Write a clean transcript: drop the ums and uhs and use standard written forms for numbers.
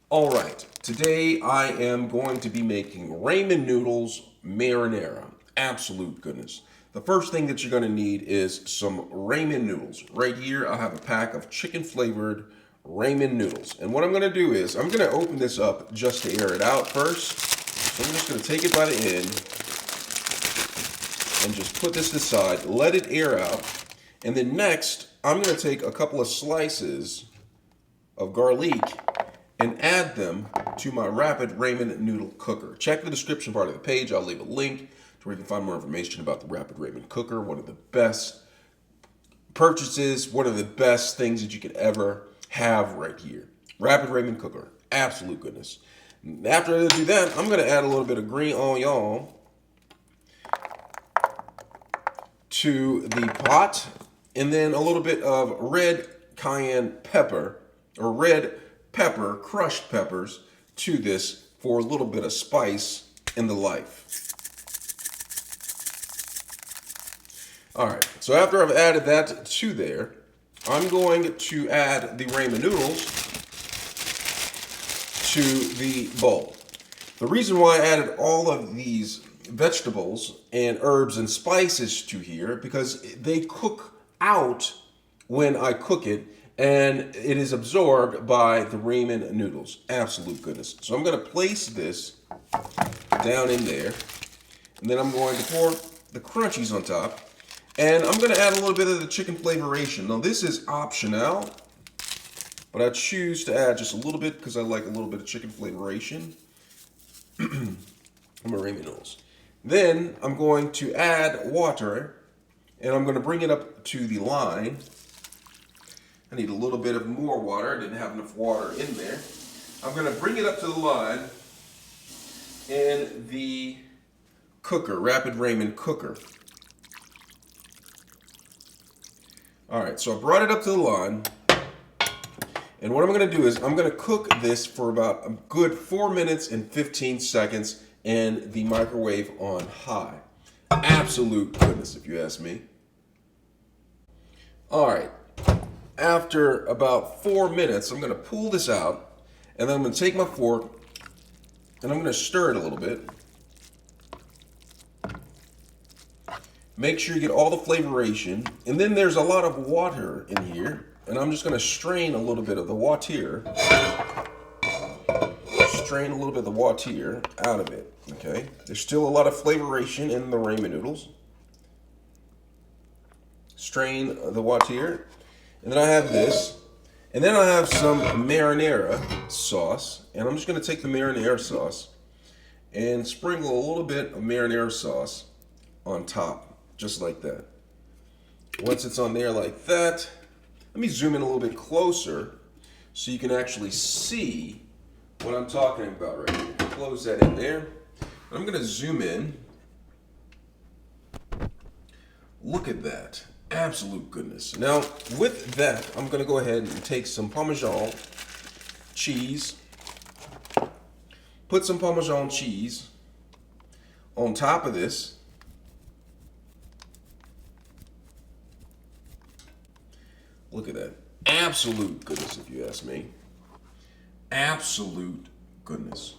All right, today I am going to be making ramen noodles marinara. Absolute goodness. The first thing that you're going to need is some ramen noodles. Right here, I have a pack of chicken flavored ramen noodles. And what I'm going to do is I'm going to open this up just to air it out first. So I'm just going to take it by the end and just put this aside, let it air out. And then next, I'm going to take a couple of slices of garlic and add them to my rapid ramen noodle cooker. Check the description part of the page. I'll leave a link to where you can find more information about the rapid ramen cooker. One of the best purchases, one of the best things that you could ever have right here. Rapid ramen cooker, absolute goodness. After I do that, I'm going to add a little bit of green onion to the pot, and then a little bit of red cayenne pepper, or red pepper, crushed peppers, to this for a little bit of spice in the life. All right, so after I've added that to there, I'm going to add the ramen noodles to the bowl. The reason why I added all of these vegetables and herbs and spices to here, because they cook out when I cook it, and it is absorbed by the ramen noodles. Absolute goodness. So I'm going to place this down in there, and then I'm going to pour the crunchies on top, and I'm going to add a little bit of the chicken flavoration. Now this is optional, but I choose to add just a little bit because I like a little bit of chicken flavoration on my ramen noodles. Then I'm going to add water, and I'm going to bring it up to the line. I need a little bit of more water. I didn't have enough water in there. I'm going to bring it up to the line in the cooker, rapid ramen cooker. All right, so I brought it up to the line. And what I'm going to do is I'm going to cook this for about a good 4 minutes and 15 seconds in the microwave on high. Absolute goodness, if you ask me. All right. After about 4 minutes, I'm going to pull this out, and then I'm going to take my fork, and I'm going to stir it a little bit. Make sure you get all the flavoration, and then there's a lot of water in here, and I'm just going to strain a little bit of the water. Strain a little bit of the water out of it, okay? There's still a lot of flavoration in the ramen noodles. Strain the water. And then I have this, and then I have some marinara sauce, and I'm just going to take the marinara sauce and sprinkle a little bit of marinara sauce on top, just like that. Once it's on there like that, let me zoom in a little bit closer so you can actually see what I'm talking about right here. Close that in there. I'm going to zoom in. Look at that. Absolute goodness. Now, with that, I'm going to go ahead and take some Parmesan cheese, put some Parmesan cheese on top of this. Look at that. Absolute goodness, if you ask me. Absolute goodness.